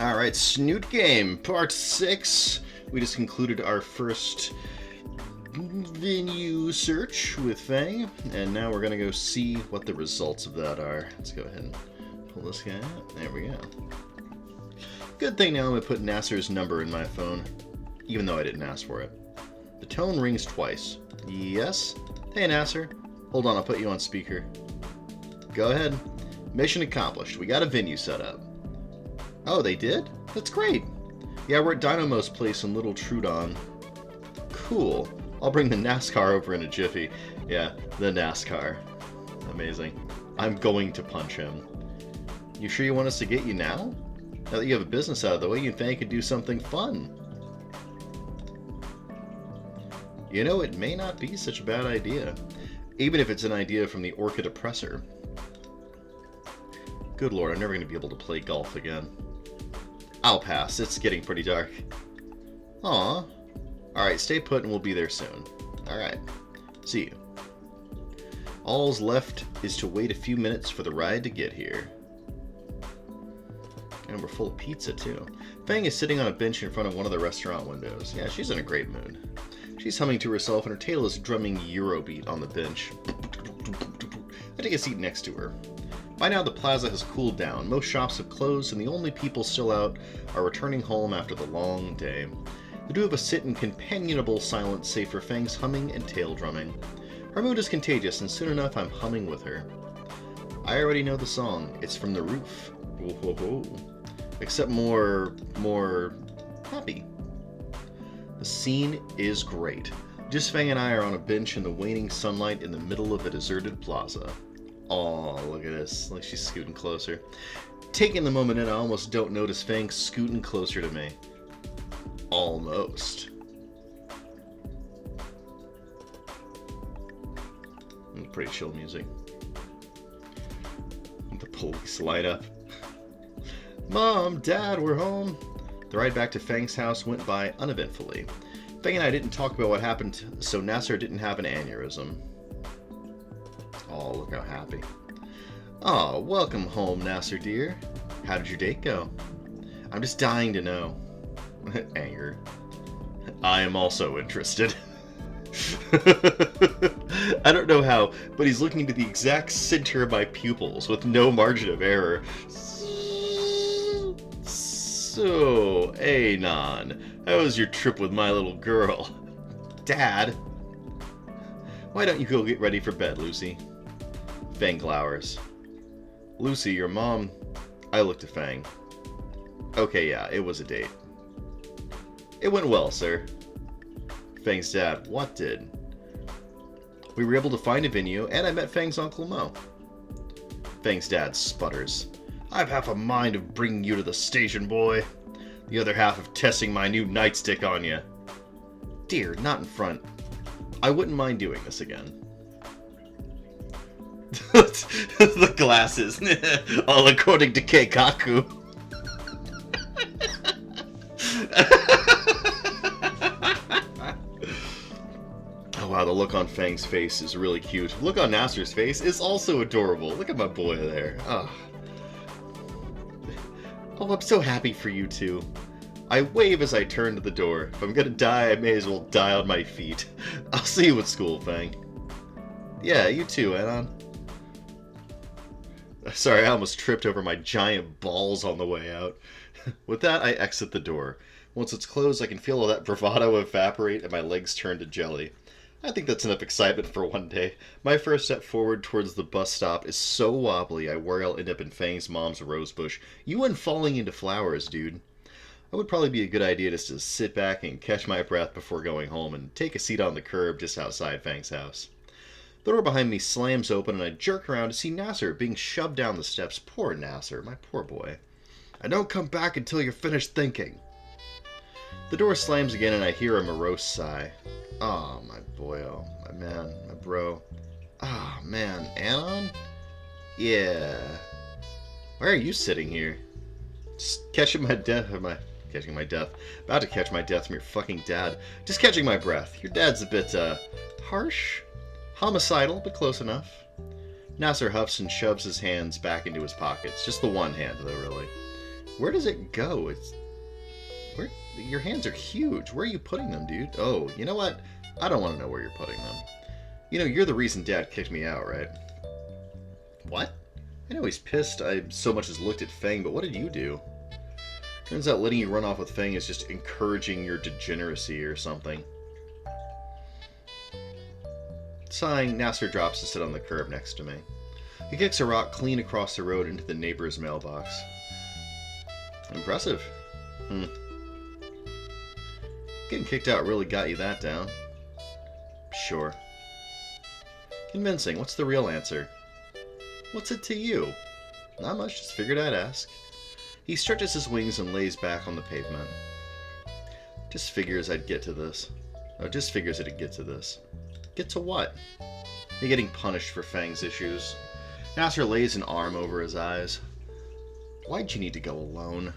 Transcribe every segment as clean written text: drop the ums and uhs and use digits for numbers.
Alright, Snoot Game, Part 6. We just concluded our first venue search with Fang, and now we're going to go see what the results of that are. Let's go ahead and pull this guy out. There we go. Good thing now I'm going to put Nasser's number in my phone, even though I didn't ask for it. The tone rings twice. Yes? Hey, Nasser. Hold on, I'll put you on speaker. Go ahead. Mission accomplished. We got a venue set up. Oh, they did? That's great. Yeah, we're at Dynamo's place in Little Trudon. Cool. I'll bring the NASCAR over in a jiffy. Yeah, the NASCAR. Amazing. I'm going to punch him. You sure you want us to get you now? Now that you have a business out of the way, you think I could do something fun. You know, it may not be such a bad idea. Even if it's an idea from the Orchid Oppressor. Good lord, I'm never going to be able to play golf again. I'll pass. It's getting pretty dark. Aw. Alright, stay put and we'll be there soon. Alright. See you. All's left is to wait a few minutes for the ride to get here. And we're full of pizza, too. Fang is sitting on a bench in front of one of the restaurant windows. Yeah, she's in a great mood. She's humming to herself and her tail is drumming Eurobeat on the bench. I take a seat next to her. By now the plaza has cooled down, most shops have closed, and the only people still out are returning home after the long day. The two of us sit in companionable silence save for Fang's humming and tail drumming. Her mood is contagious, and soon enough I'm humming with her. I already know the song. It's from the roof. Whoa. Except more happy. The scene is great. Just Fang and I are on a bench in the waning sunlight in the middle of a deserted plaza. Aw, look at this. Like she's scooting closer. Taking the moment in, I almost don't notice Fang scooting closer to me. Almost. Pretty chill music. The police light up. Mom, Dad, we're home. The ride back to Fang's house went by uneventfully. Fang and I didn't talk about what happened, so Nasser didn't have an aneurysm. Oh, look how happy. Oh, welcome home, Nasser dear. How did your date go? I'm just dying to know. Anger. I am also interested. I don't know how, but he's looking into the exact center of my pupils with no margin of error. So, Anon, how was your trip with my little girl? Dad? Why don't you go get ready for bed, Lucy? Fang glowers. Lucy, your mom... I looked at Fang. Okay, yeah, it was a date. It went well, sir. Fang's dad, what did? We were able to find a venue, and I met Fang's Uncle Mo. Fang's dad sputters. I've half a mind of bringing you to the station, boy. The other half of testing my new nightstick on you. Dear, not in front. I wouldn't mind doing this again. The glasses. All according to Keikaku. Oh wow, the look on Fang's face is really cute. The look on Nasser's face is also adorable. Look at my boy there. Oh, I'm so happy for you two. I wave as I turn to the door. If I'm gonna die, I may as well die on my feet. I'll see you at school, Fang. Yeah, you too, Anon. Sorry, I almost tripped over my giant balls on the way out. With that, I exit the door. Once it's closed, I can feel all that bravado evaporate and my legs turn to jelly. I think that's enough excitement for one day. My first step forward towards the bus stop is so wobbly I worry I'll end up in Fang's mom's rose bush. You went falling into flowers, dude. It would probably be a good idea just to sit back and catch my breath before going home and take a seat on the curb just outside Fang's house. The door behind me slams open and I jerk around to see Nasser being shoved down the steps. Poor Nasser, my poor boy. And don't come back until you're finished thinking. The door slams again and I hear a morose sigh. Oh, my boyo, my man, my bro. Ah, man, Anon? Yeah. Why are you sitting here? Just catching my death, catching my death. About to catch my death from your fucking dad. Just catching my breath. Your dad's a bit, harsh? Homicidal, but close enough. Nasser huffs and shoves his hands back into his pockets. Just the one hand, though, really. Where does it go? Where? Your hands are huge. Where are you putting them, dude? Oh, you know what? I don't want to know where you're putting them. You know, you're the reason Dad kicked me out, right? What? I know he's pissed I so much as looked at Fang, but what did you do? Turns out letting you run off with Fang is just encouraging your degeneracy or something. Sighing, Nasser drops to sit on the curb next to me. He kicks a rock clean across the road into the neighbor's mailbox. Impressive. Getting kicked out really got you that down. Sure. Convincing. What's the real answer? What's it to you? Not much, just figured I'd ask. He stretches his wings and lays back on the pavement. Just figures I'd get to this. Oh, just figures it'd get to this. Get to what? You're getting punished for Fang's issues. Nasser lays an arm over his eyes. Why'd you need to go alone?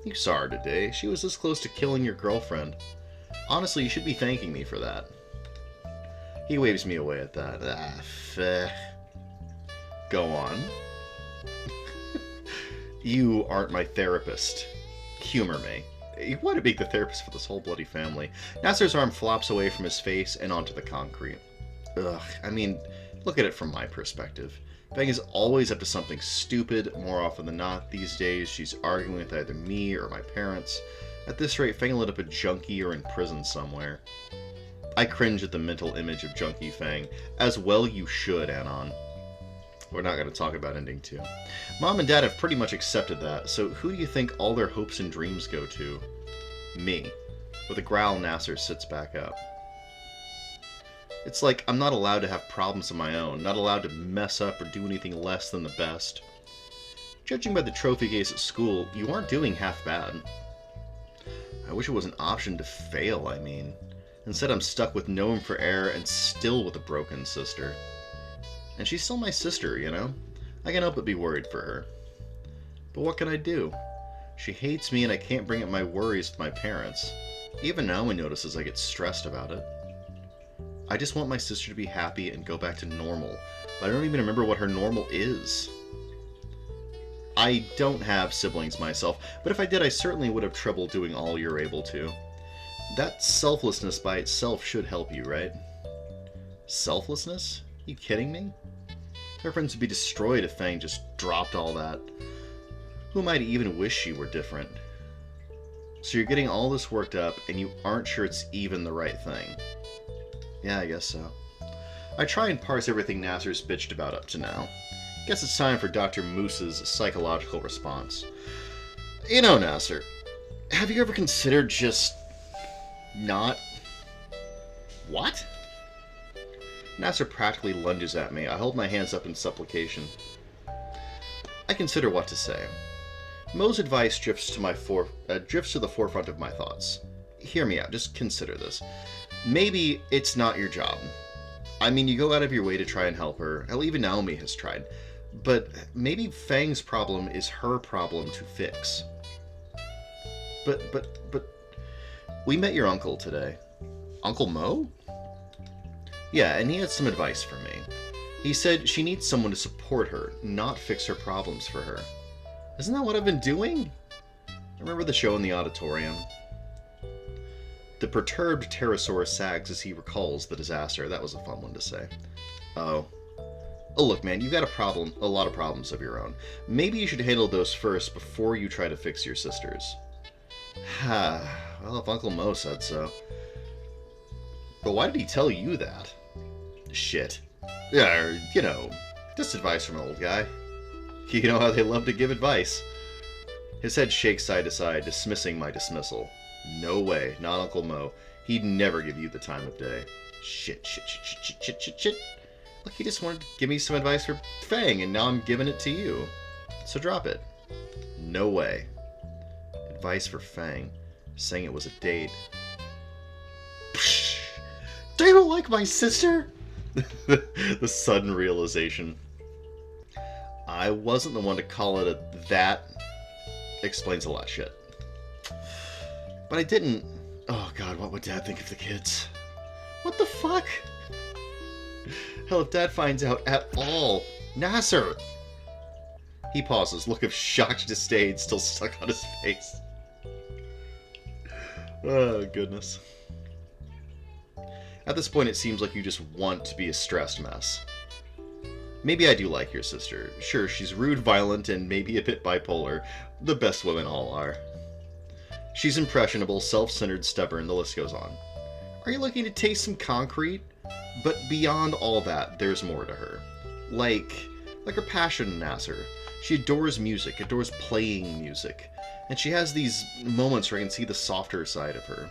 You saw her today. She was this close to killing your girlfriend. Honestly, you should be thanking me for that. He waves me away at that. Feh. Go on. You aren't my therapist. Humor me. You want to be the therapist for this whole bloody family. Nasser's arm flops away from his face and onto the concrete. Ugh, I mean, look at it from my perspective. Fang is always up to something stupid. More often than not, these days, she's arguing with either me or my parents. At this rate, Fang will end up a junkie or in prison somewhere. I cringe at the mental image of junkie Fang. As well you should, Anon. We're not going to talk about ending 2. Mom and Dad have pretty much accepted that, so who do you think all their hopes and dreams go to? Me. With a growl, Nasser sits back up. It's like I'm not allowed to have problems of my own, not allowed to mess up or do anything less than the best. Judging by the trophy case at school, you aren't doing half bad. I wish it was an option to fail, I mean. Instead, I'm stuck with no room for error and still with a broken sister. And she's still my sister, you know? I can't help but be worried for her. But what can I do? She hates me and I can't bring up my worries with my parents. Even Naomi notices I get stressed about it. I just want my sister to be happy and go back to normal, but I don't even remember what her normal is. I don't have siblings myself, but if I did, I certainly would have trouble doing all you're able to. That selflessness by itself should help you, right? Selflessness? You kidding me? Her friends would be destroyed if Fang just dropped all that. Who am I to even wish she were different? So you're getting all this worked up, and you aren't sure it's even the right thing. Yeah, I guess so. I try and parse everything Nasser's bitched about up to now. Guess it's time for Dr. Moose's psychological response. You know, Nasser, have you ever considered just not... What? Nasser practically lunges at me. I hold my hands up in supplication. I consider what to say. Mo's advice drifts to the forefront of my thoughts. Hear me out. Just consider this. Maybe it's not your job. I mean, you go out of your way to try and help her. Hell, even Naomi has tried. But maybe Fang's problem is her problem to fix. But... We met your uncle today. Uncle Mo? Yeah, and he had some advice for me. He said she needs someone to support her, not fix her problems for her. Isn't that what I've been doing? Remember the show in the auditorium? The perturbed pterosaur sags as he recalls the disaster. That was a fun one to say. Oh, look, man, you've got a lot of problems of your own. Maybe you should handle those first before you try to fix your sister's. Well, if Uncle Mo said so. But why did he tell you that? Shit. Yeah, you know, just advice from an old guy. You know how they love to give advice. His head shakes side to side, dismissing my dismissal. No way, not Uncle Mo. He'd never give you the time of day. Shit. Look, he just wanted to give me some advice for Fang, and now I'm giving it to you. So drop it. No way. Advice for Fang. Saying it was a date. Psh, do you like my sister? The sudden realization. I wasn't the one to call it a that. Explains a lot of shit. But I didn't... Oh god, what would Dad think of the kids? What the fuck? Hell, if Dad finds out at all... Nasser! He pauses, look of shocked disdain still stuck on his face. Oh, goodness. At this point, it seems like you just want to be a stressed mess. Maybe I do like your sister. Sure, she's rude, violent, and maybe a bit bipolar. The best women all are. She's impressionable, self-centered, stubborn, the list goes on. Are you looking to taste some concrete? But beyond all that, there's more to her. Like her passion in Nasser. She adores music, adores playing music. And she has these moments where I can see the softer side of her.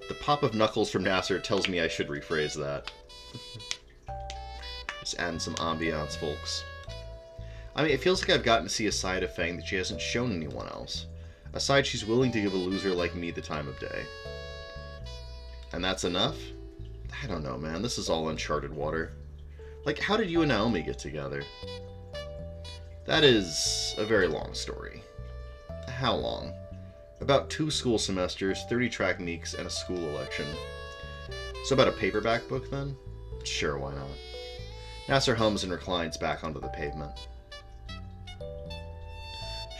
The pop of knuckles from Nasser tells me I should rephrase that. Just adding some ambiance, folks. I mean, it feels like I've gotten to see a side of Fang that she hasn't shown anyone else. A side she's willing to give a loser like me the time of day. And that's enough? I don't know, man. This is all uncharted water. Like, how did you and Naomi get together? That is a very long story. How long? About 2 school semesters, 30 track meets, and a school election. So about a paperback book, then? Sure, why not? Nasser hums and reclines back onto the pavement.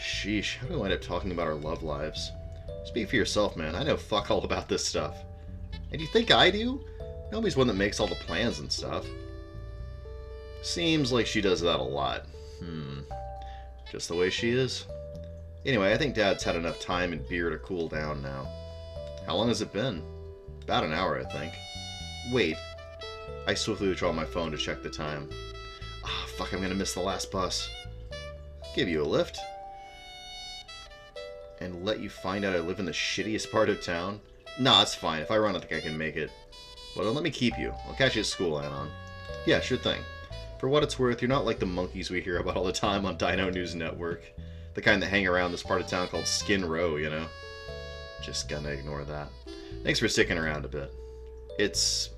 Sheesh, how do I end up talking about our love lives? Speak for yourself, man. I know fuck all about this stuff. And you think I do? Naomi's one that makes all the plans and stuff. Seems like she does that a lot. Just the way she is. Anyway, I think Dad's had enough time and beer to cool down now. How long has it been? About an hour, I think. Wait. I swiftly withdraw my phone to check the time. Ah, fuck, I'm gonna miss the last bus. Give you a lift. And let you find out I live in the shittiest part of town? Nah, it's fine. If I run, I think I can make it. Well, don't let me keep you. I'll catch you at school, Anon. Yeah, sure thing. For what it's worth, you're not like the monkeys we hear about all the time on Dino News Network. The kind that hang around this part of town called Skin Row, you know? Just gonna ignore that. Thanks for sticking around a bit. It's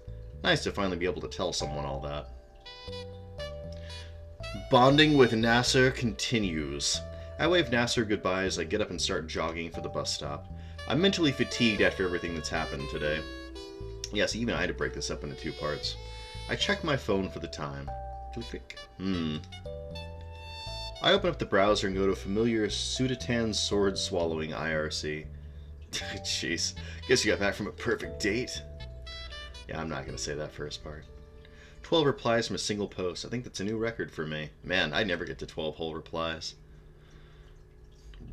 nice to finally be able to tell someone all that. Bonding with Nasser continues. I wave Nasser goodbye as I get up and start jogging for the bus stop. I'm mentally fatigued after everything that's happened today. Yes, even I had to break this up into 2 parts. I check my phone for the time. Click. I open up the browser and go to a familiar Snootin sword-swallowing IRC. Jeez, guess you got back from a perfect date. Yeah, I'm not going to say that first part. 12 replies from a single post. I think that's a new record for me. Man, I never get to 12 whole replies.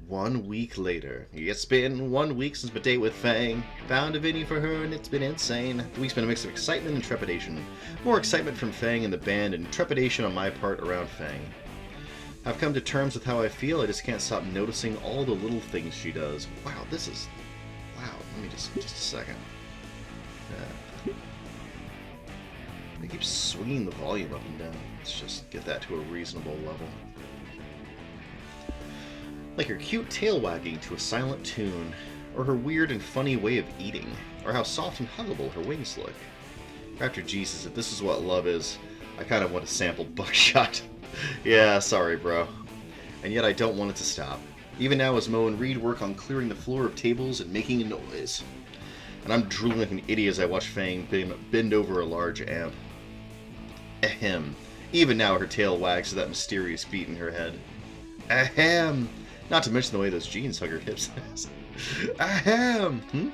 1 week later. It's been 1 week since my date with Fang. Found a venue for her and it's been insane. The week's been a mix of excitement and trepidation. More excitement from Fang and the band and trepidation on my part around Fang. I've come to terms with how I feel. I just can't stop noticing all the little things she does. Wow, this is... Wow, let me just a second. I keep swinging the volume up and down. Let's just get that to a reasonable level. Like her cute tail wagging to a silent tune, or her weird and funny way of eating, or how soft and huggable her wings look. After Jesus, if this is what love is, I kind of want to sample Buckshot. Yeah, sorry, bro. And yet I don't want it to stop. Even now as Mo and Reed work on clearing the floor of tables and making a noise. And I'm drooling like an idiot as I watch Fang bend over a large amp. Ahem. Even now her tail wags to that mysterious beat in her head. Ahem. Not to mention the way those jeans hug her hips. Ahem.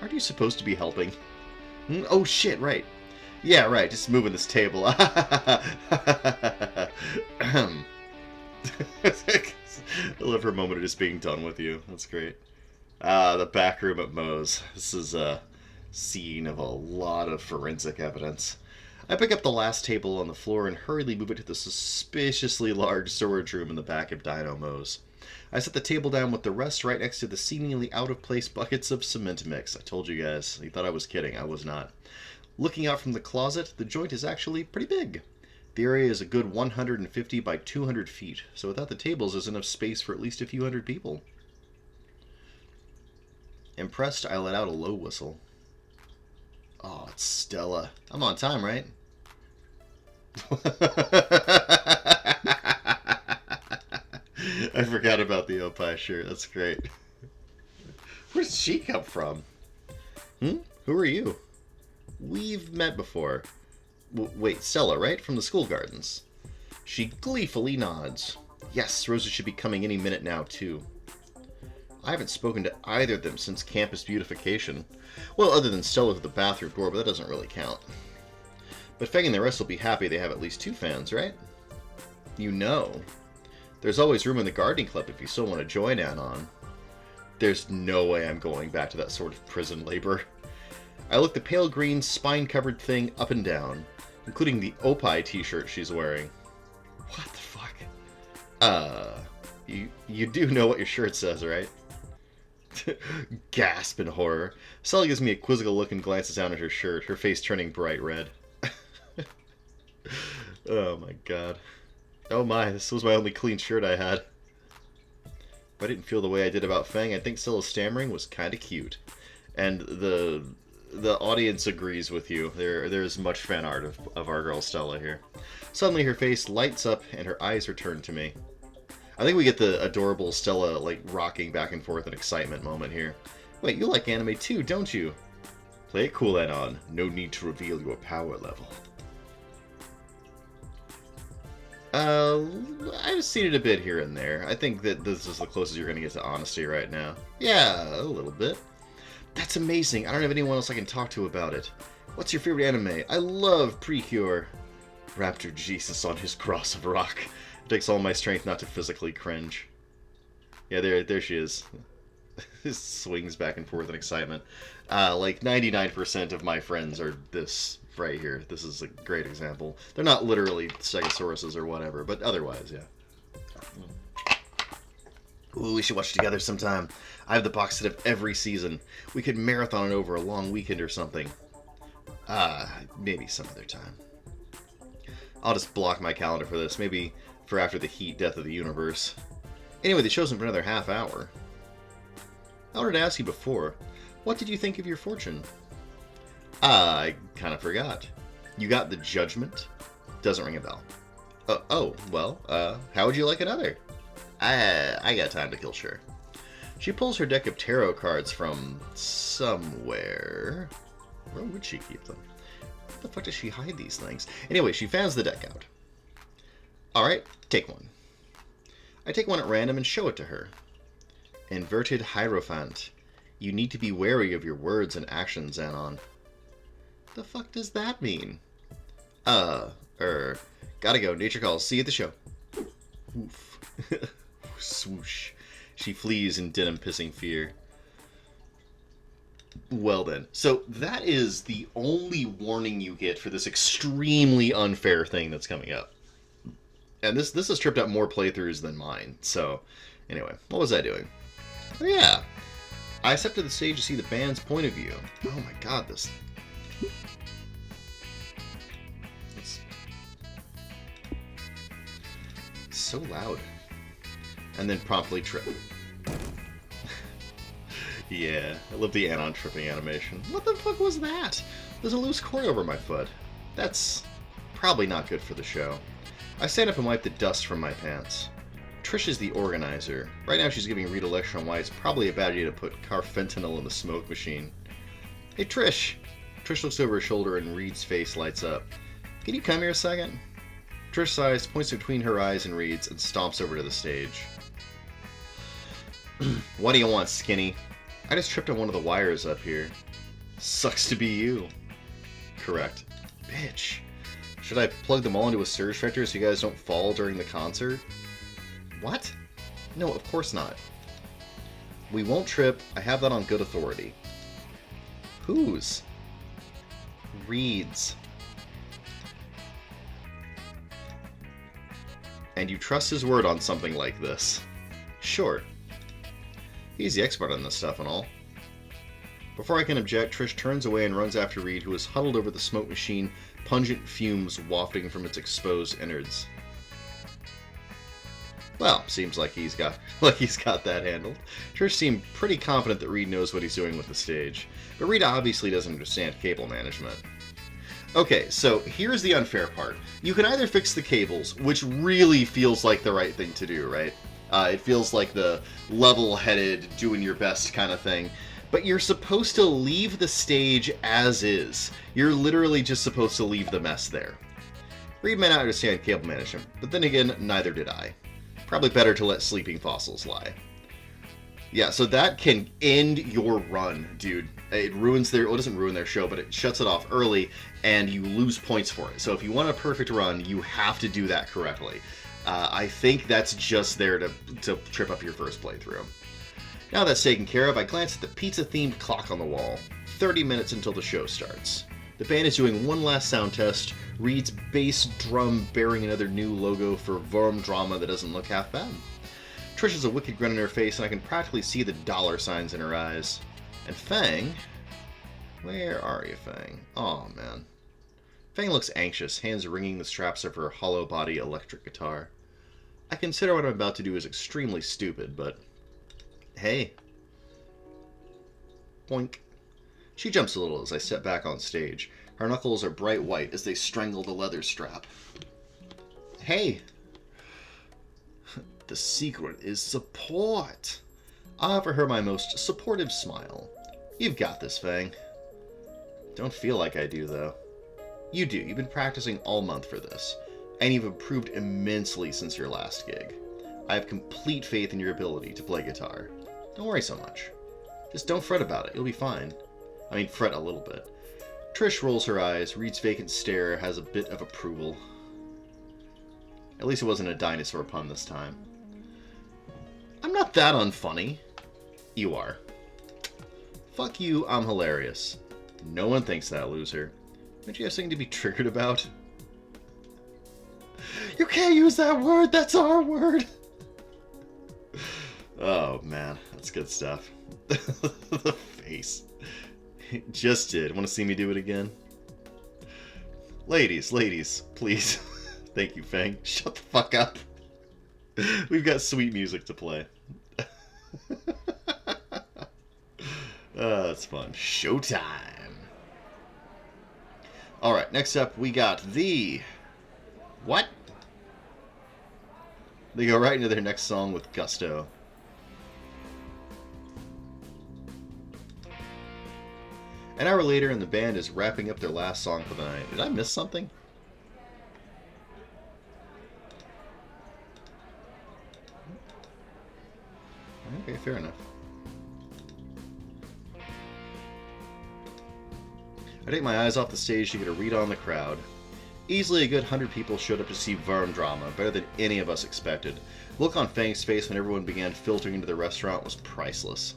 Aren't you supposed to be helping? Oh shit, right. Yeah, right, just moving this table. I love her moment of just being done with you. That's great. The back room at Moe's. This is a scene of a lot of forensic evidence. I pick up the last table on the floor and hurriedly move it to the suspiciously large storage room in the back of Dino Moe's. I set the table down with the rest right next to the seemingly out-of-place buckets of cement mix. I told you guys. You thought I was kidding. I was not. Looking out from the closet, the joint is actually pretty big. The area is a good 150 by 200 feet, so without the tables there's enough space for at least a few hundred people. Impressed, I let out a low whistle. Oh, it's Stella. I'm on time, right? I forgot about the Opie shirt. That's great. Where did she come from? Who are you? We've met before. Wait, Stella, right? From the school gardens. She gleefully nods. Yes, Rosa should be coming any minute now, too. I haven't spoken to either of them since campus beautification. Well, other than Stella to the bathroom door, but that doesn't really count. But Fang and the rest will be happy they have at least 2 fans, right? You know. There's always room in the gardening club if you still want to join Anon. There's no way I'm going back to that sort of prison labor. I look the pale green, spine-covered thing up and down, including the Opie t-shirt she's wearing. What the fuck? You do know what your shirt says, right? Gasp in horror. Sully gives me a quizzical look and glances down at her shirt, her face turning bright red. Oh my god. Oh my, this was my only clean shirt I had. If I didn't feel the way I did about Fang, I think Scylla's stammering was kinda cute. And the audience agrees with you. There's much fan art of our girl Stella here. Suddenly her face lights up and her eyes return to me. I think we get the adorable Stella, like, rocking back and forth in excitement moment here. Wait, you like anime too, don't you? Play it cool, Anon. No need to reveal your power level. I've seen it a bit here and there. I think that this is the closest you're going to get to honesty right now. Yeah, a little bit. That's amazing. I don't have anyone else I can talk to about it. What's your favorite anime? I love Precure. Raptor Jesus on his cross of rock. It takes all my strength not to physically cringe. Yeah, there she is. Swings back and forth in excitement. Like 99% of my friends are this right here. This is a great example. They're not literally Stegosauruses or whatever, but otherwise, yeah. Ooh, we should watch together sometime. I have the box set of every season. We could marathon it over a long weekend or something. Maybe some other time. I'll just block my calendar for this. Maybe for after the heat death of the universe. Anyway, they chose him for another half hour. I wanted to ask you before, what did you think of your fortune? I kind of forgot. You got the judgment? Doesn't ring a bell. How would you like another? I got time to kill, sure. She pulls her deck of tarot cards from somewhere. Where would she keep them? Where the fuck does she hide these things? Anyway, she fans the deck out. Alright, take one. I take one at random and show it to her. Inverted Hierophant. You need to be wary of your words and actions, Anon. The fuck does that mean? Gotta go. Nature calls. See you at the show. Oof. Swoosh. She flees in denim-pissing fear. Well then. So that is the only warning you get for this extremely unfair thing that's coming up. And this has tripped up more playthroughs than mine. So, anyway. What was I doing? Oh yeah. I stepped to the stage to see the band's point of view. Oh my god, this... It's so loud. And then promptly trip. Yeah, I love the Anon tripping animation. What the fuck was that? There's a loose cord over my foot. That's probably not good for the show. I stand up and wipe the dust from my pants. Trish is the organizer. Right now she's giving Reed a lecture on why it's probably a bad idea to put carfentanil in the smoke machine. Hey Trish! Trish looks over her shoulder and Reed's face lights up. Can you come here a second? Trish sighs, points between her eyes and Reed's, and stomps over to the stage. What do you want, skinny? I just tripped on one of the wires up here. Sucks to be you. Correct. Bitch. Should I plug them all into a surge vector so you guys don't fall during the concert? What? No, of course not. We won't trip. I have that on good authority. Whose? Reed's. And you trust his word on something like this? Sure. He's the expert on this stuff and all. Before I can object, Trish turns away and runs after Reed, who is huddled over the smoke machine, pungent fumes wafting from its exposed innards. Well, seems like he's got that handled. Trish seemed pretty confident that Reed knows what he's doing with the stage, but Reed obviously doesn't understand cable management. Okay, so here's the unfair part. You can either fix the cables, which really feels like the right thing to do, right? It feels like the level-headed, doing your best kind of thing. But you're supposed to leave the stage as is. You're literally just supposed to leave the mess there. Reed may not understand cable management, but then again, neither did I. Probably better to let sleeping fossils lie. Yeah, so that can end your run, dude. It ruins their... Well, it doesn't ruin their show, but it shuts it off early, and you lose points for it. So if you want a perfect run, you have to do that correctly. I think that's just there to trip up your first playthrough. Now that's taken care of, I glance at the pizza-themed clock on the wall. 30 minutes until the show starts. The band is doing one last sound test. Reed's bass drum bearing another new logo for Vorm Drama that doesn't look half bad. Trish has a wicked grin on her face, and I can practically see the dollar signs in her eyes. And Fang... Where are you, Fang? Oh, man. Fang looks anxious, hands wringing the straps of her hollow-body electric guitar. I consider what I'm about to do is extremely stupid, but... Hey. Boink. She jumps a little as I step back on stage. Her knuckles are bright white as they strangle the leather strap. Hey. The secret is support. I offer her my most supportive smile. You've got this, Fang. Don't feel like I do, though. You do. You've been practicing all month for this, and you've improved immensely since your last gig. I have complete faith in your ability to play guitar. Don't worry so much. Just don't fret about it. You'll be fine. I mean, fret a little bit. Trish rolls her eyes. Reed's vacant stare has a bit of approval. At least it wasn't a dinosaur pun this time. I'm not that unfunny. You are. Fuck you, I'm hilarious. No one thinks that, loser. Don't you have something to be triggered about? You can't use that word! That's our word! Oh, man. That's good stuff. The face. It just did. Want to see me do it again? Ladies, please. Thank you, Fang. Shut the fuck up. We've got sweet music to play. That's fun. Showtime. Alright, next up we got the... What? They go right into their next song with gusto. An hour later and the band is wrapping up their last song for the night. Did I miss something? Okay, fair enough. I take my eyes off the stage to get a read on the crowd. Easily a good 100 people showed up to see Vorm Drama, better than any of us expected. The look on Fang's face when everyone began filtering into the restaurant was priceless.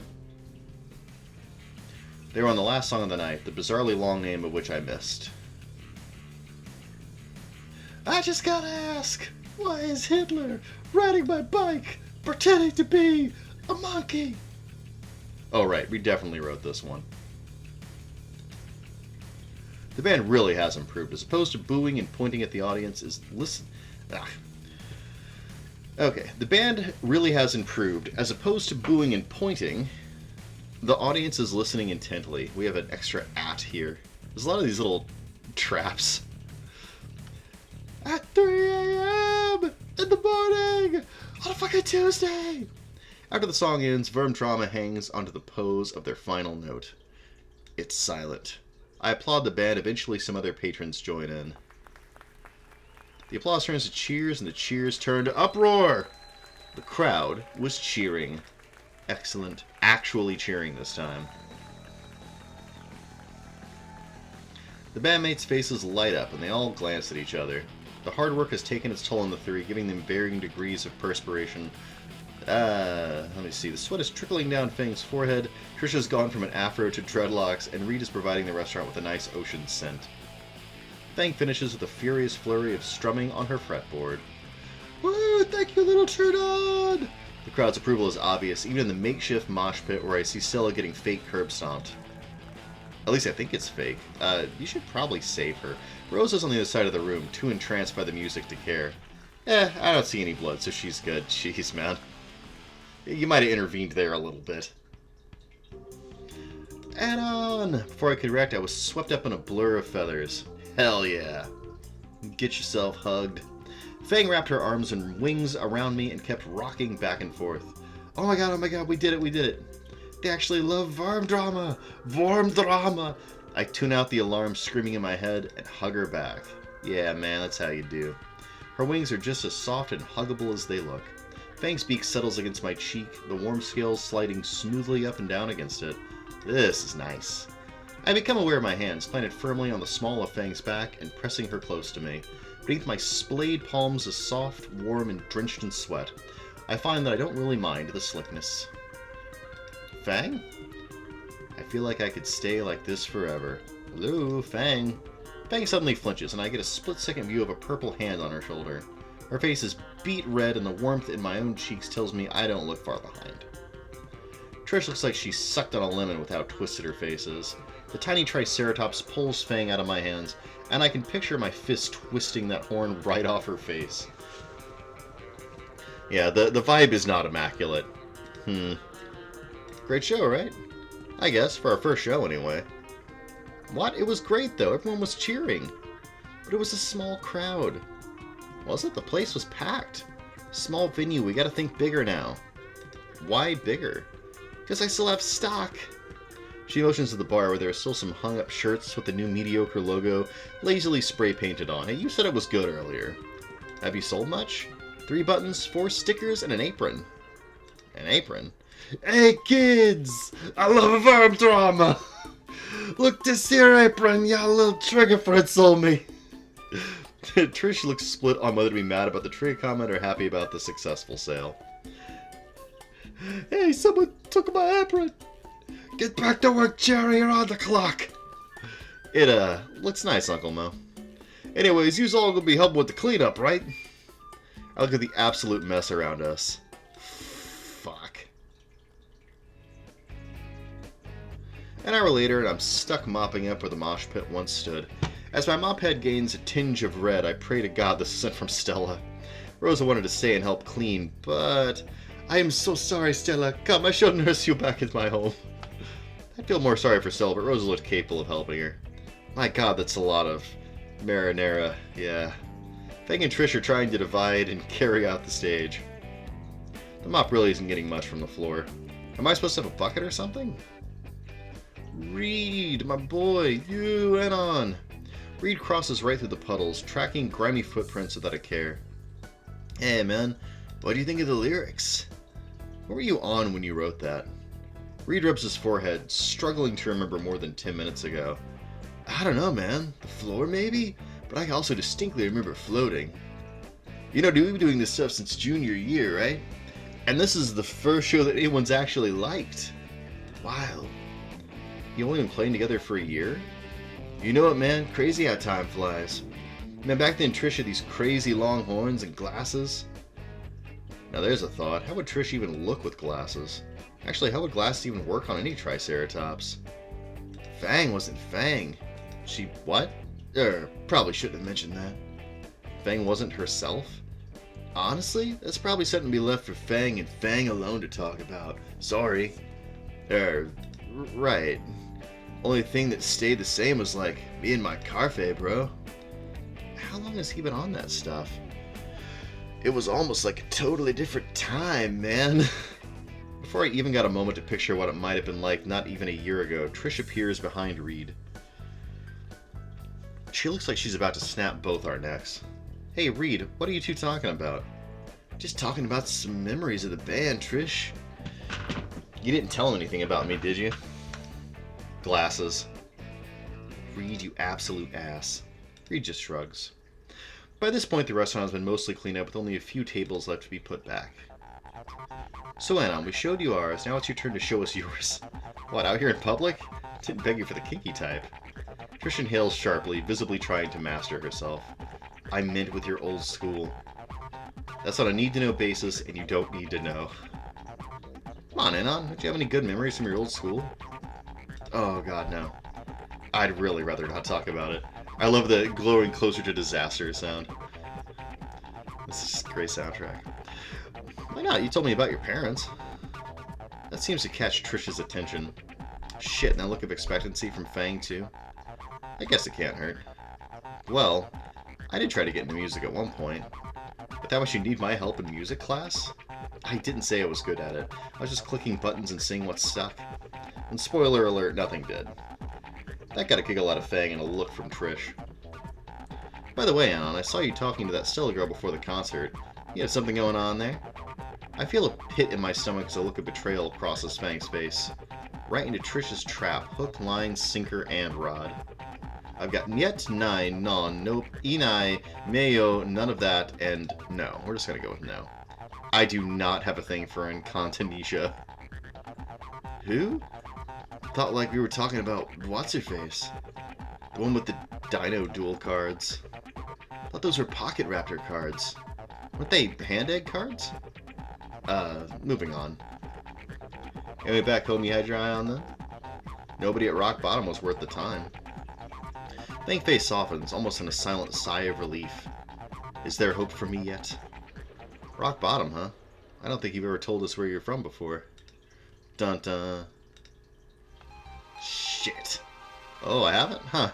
They were on the last song of the night, the bizarrely long name of which I missed. I just gotta ask, why is Hitler riding my bike, pretending to be a monkey? Oh right, we definitely wrote this one. The band really has improved. As opposed to booing and pointing at the audience is listen. Okay, the band really has improved. As opposed to booing and pointing, the audience is listening intently. We have an extra at here. There's a lot of these little traps. At 3 a.m. in the morning on a fucking Tuesday. After the song ends, Vorm Drama hangs onto the pose of their final note. It's silent. I applaud the band. Eventually some other patrons join in. The applause turns to cheers, and the cheers turn to uproar. The crowd was cheering. Excellent. Actually cheering this time. The bandmates' faces light up, and they all glance at each other. The hard work has taken its toll on the three, giving them varying degrees of perspiration. Let me see. The sweat is trickling down Fang's forehead. Trisha's gone from an afro to dreadlocks, and Reed is providing the restaurant with a nice ocean scent. Fang finishes with a furious flurry of strumming on her fretboard. Woo! Thank you, little Trudon! The crowd's approval is obvious, even in the makeshift mosh pit where I see Stella getting fake curb stomped. At least I think it's fake. You should probably save her. Rose is on the other side of the room, too entranced by the music to care. I don't see any blood, so she's good. Jeez, man. You might have intervened there a little bit. And on! Before I could react, I was swept up in a blur of feathers. Hell yeah. Get yourself hugged. Fang wrapped her arms and wings around me and kept rocking back and forth. Oh my god, we did it. They actually love Vorm Drama! Vorm Drama! I tune out the alarm screaming in my head and hug her back. Yeah, man, that's how you do. Her wings are just as soft and huggable as they look. Fang's beak settles against my cheek, the warm scales sliding smoothly up and down against it. This is nice. I become aware of my hands, planted firmly on the small of Fang's back and pressing her close to me. Beneath my splayed palms is soft, warm, and drenched in sweat. I find that I don't really mind the slickness. Fang? I feel like I could stay like this forever. Hello, Fang. Fang suddenly flinches, and I get a split-second view of a purple hand on her shoulder. Her face is beet red, and the warmth in my own cheeks tells me I don't look far behind. Trish looks like she sucked on a lemon with how twisted her face is. The tiny Triceratops pulls Fang out of my hands, and I can picture my fist twisting that horn right off her face. Yeah, the vibe is not immaculate. Great show, right? I guess, for our first show anyway. What? It was great, though. Everyone was cheering. But it was a small crowd. Was it? The place was packed. Small venue, we gotta think bigger now. Why bigger? Because I still have stock. She motions to the bar where there are still some hung-up shirts with the new mediocre logo lazily spray-painted on. Hey, you said it was good earlier. Have you sold much? 3 buttons, 4 stickers, and an apron. An apron? Hey, kids! I love a verb drama! Look, this here apron, ya little trigger Fred sold me. Trish looks split on whether to be mad about the trigger comment or happy about the successful sale. Hey, someone took my apron! Get back to work, Jerry, you're on the clock! It, looks nice, Uncle Mo. Anyways, you's all gonna be helping with the cleanup, right? I look at the absolute mess around us. Fuck. An hour later, and I'm stuck mopping up where the mosh pit once stood. As my mop head gains a tinge of red, I pray to God this isn't from Stella. Rosa wanted to stay and help clean, but... I am so sorry, Stella. Come, I shall nurse you back at my home. I feel more sorry for Stella, but Rosa looked capable of helping her. My God, that's a lot of marinara, yeah. Fang and Trish are trying to divide and carry out the stage. The mop really isn't getting much from the floor. Am I supposed to have a bucket or something? Reed, my boy, you and on. Reed crosses right through the puddles, tracking grimy footprints without a care. Hey, man, what do you think of the lyrics? What were you on when you wrote that? Reed rubs his forehead, struggling to remember more than 10 minutes ago. I don't know, man. The floor, maybe? But I can also distinctly remember floating. You know, we've been doing this stuff since junior year, right? And this is the first show that anyone's actually liked. Wild. You only been playing together for a year? You know what, man? Crazy how time flies. Man, back then Trish had these crazy long horns and glasses. Now there's a thought. How would Trish even look with glasses? Actually, how would glasses even work on any Triceratops? Fang wasn't Fang. She what? Probably shouldn't have mentioned that. Fang wasn't herself? Honestly, that's probably something to be left for Fang and Fang alone to talk about. Sorry. Right. Only thing that stayed the same was like me and my Carfe, bro. How long has he been on that stuff? It was almost like a totally different time, man. Before I even got a moment to picture what it might have been like not even a year ago, Trish appears behind Reed. She looks like she's about to snap both our necks. Hey, Reed, what are you two talking about? Just talking about some memories of the band, Trish. You didn't tell him anything about me, did you? Glasses. Reed, you absolute ass. Reed just shrugs. By this point, the restaurant has been mostly cleaned up with only a few tables left to be put back. So, Anna, we showed you ours. Now it's your turn to show us yours. What, out here in public? Didn't beg you for the kinky type. Trish inhales sharply, visibly trying to master herself. I meant with your old school. That's on a need-to-know basis, and you don't need to know. Come on, Anna. Don't you have any good memories from your old school? Oh, God, no. I'd really rather not talk about it. I love the glowing closer to disaster sound. This is just a great soundtrack. Why not? You told me about your parents. That seems to catch Trish's attention. Shit, and that look of expectancy from Fang, too. I guess it can't hurt. Well, I did try to get into music at one point. But that much you need my help in music class? I didn't say I was good at it. I was just clicking buttons and seeing what stuck. And spoiler alert, nothing did. That got a giggle out of Fang and a look from Trish. By the way, Anon, I saw you talking to that Stella girl before the concert. You have something going on there? I feel a pit in my stomach as a look of betrayal crosses Fang's face. Right into Trish's trap. Hook, line, sinker, and rod. I've got niet, nine, non, nope, enai, mayo, none of that, and no. We're just gonna go with no. I do not have a thing for Incontinetia. Who? Thought like we were talking about what's-her-face. The one with the Dino Duel cards. Thought those were Pocket Raptor cards. Weren't they hand egg cards? Moving on. Anyway, back home you had your eye on them? Nobody at rock bottom was worth the time. Fang face softens, almost in a silent sigh of relief. Is there hope for me yet? Rock bottom, huh? I don't think you've ever told us where you're from before. Dun dun. Shit. Oh, I haven't? Huh.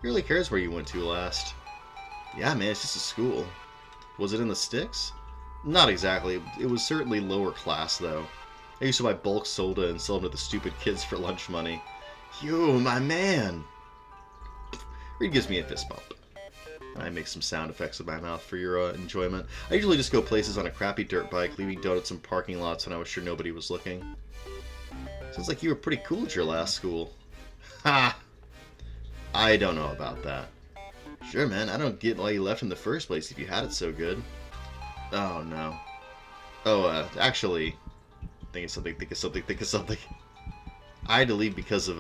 Who really cares where you went to last? Yeah, man, it's just a school. Was it in the sticks? Not exactly. It was certainly lower class, though. I used to buy bulk soda and sell them to the stupid kids for lunch money. Yo, my man! Reed gives me a fist bump. I make some sound effects with my mouth for your enjoyment. I usually just go places on a crappy dirt bike, leaving donuts in parking lots when I was sure nobody was looking. Sounds like you were pretty cool at your last school. Ha! I don't know about that. Sure, man, I don't get why you left in the first place if you had it so good. Oh, no. Oh, actually... Think of something. I had to leave because of,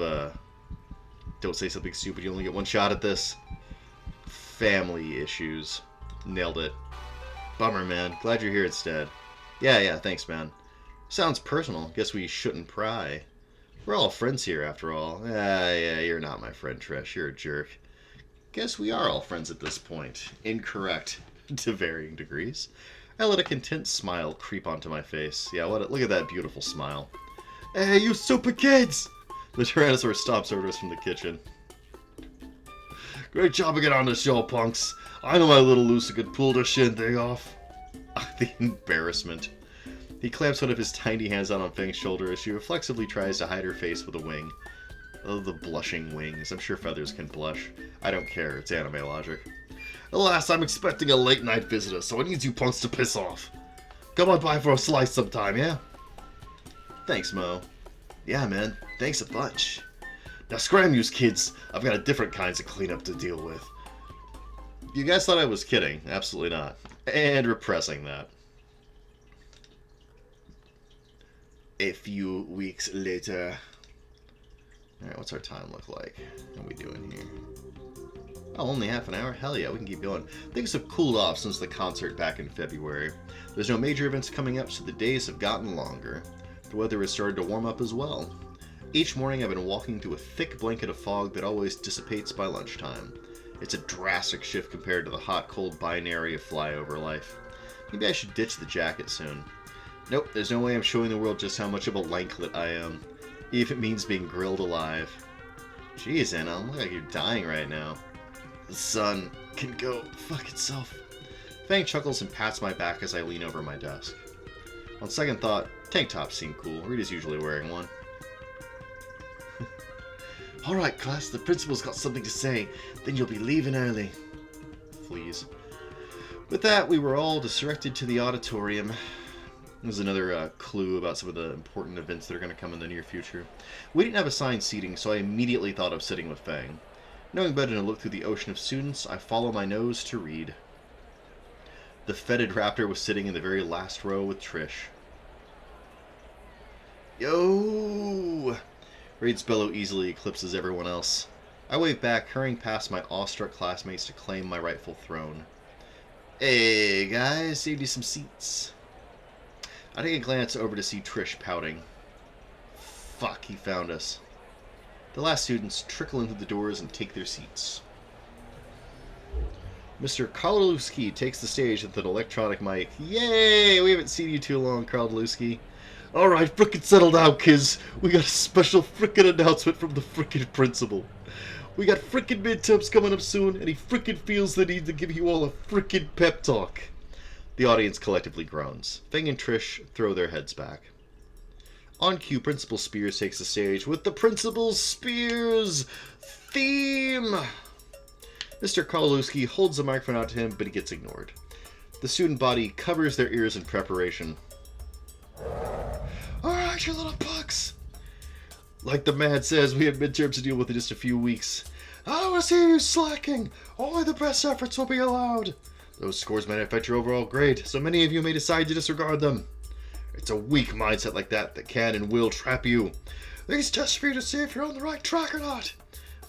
don't say something stupid, you only get one shot at this. Family issues. Nailed it. Bummer, man. Glad you're here instead. Yeah, thanks, man. Sounds personal. Guess we shouldn't pry. We're all friends here, after all. Yeah, you're not my friend, Trish. You're a jerk. Guess we are all friends at this point. Incorrect. To varying degrees. I let a content smile creep onto my face. Yeah, look at that beautiful smile. Hey, you super kids! The Tyrannosaur stops over us from the kitchen. Great job of getting on the show, punks. I know my little Lucy could pull their shindig off. The embarrassment. He clamps one of his tiny hands out on Fang's shoulder as she reflexively tries to hide her face with a wing. Oh, the blushing wings. I'm sure feathers can blush. I don't care. It's anime logic. Alas, I'm expecting a late-night visitor, so I need you punks to piss off. Come on by for a slice sometime, yeah? Thanks, Mo. Yeah, man. Thanks a bunch. Now scram yous kids. I've got a different kinds of cleanup to deal with. You guys thought I was kidding. Absolutely not. And repressing that. A few weeks later. Alright, what's our time look like? What are we doing here? Oh, only half an hour? Hell yeah, we can keep going. Things have cooled off since the concert back in February. There's no major events coming up, so the days have gotten longer. The weather has started to warm up as well. Each morning I've been walking through a thick blanket of fog that always dissipates by lunchtime. It's a drastic shift compared to the hot-cold binary of flyover life. Maybe I should ditch the jacket soon. Nope, there's no way I'm showing the world just how much of a lanklet I am. Even if it means being grilled alive. Jeez, Anna, I look like you're dying right now. The sun can go fuck itself. Fang chuckles and pats my back as I lean over my desk. On second thought, tank tops seem cool. Rita's usually wearing one. Alright, class, the principal's got something to say. Then you'll be leaving early. Please. With that, we were all directed to the auditorium. There's another clue about some of the important events that are going to come in the near future. We didn't have assigned seating, so I immediately thought of sitting with Fang. Knowing better than to look through the ocean of students, I follow my nose to Reed. The fetid raptor was sitting in the very last row with Trish. Yo! Reed's bellow easily eclipses everyone else. I wave back, hurrying past my awestruck classmates to claim my rightful throne. Hey, guys, saved you some seats. I take a glance over to see Trish pouting. Fuck, he found us. The last students trickle into the doors and take their seats. Mr. Karlowski takes the stage with an electronic mic. Yay! We haven't seen you too long, Karlowski. Alright, frickin' settle down, kids. We got a special frickin' announcement from the frickin' principal. We got frickin' midterms coming up soon, and he frickin' feels the need to give you all a frickin' pep talk. The audience collectively groans. Fang and Trish throw their heads back. On cue, Principal Spears takes the stage with the Principal Spears theme! Mr. Kowalewski holds the microphone out to him, but he gets ignored. The student body covers their ears in preparation. Alright, you little pucks! Like the man says, we have midterms to deal with in just a few weeks. I don't want to see you slacking! Only the best efforts will be allowed! Those scores might affect your overall grade, so many of you may decide to disregard them. It's a weak mindset like that can and will trap you. These tests for you to see if you're on the right track or not.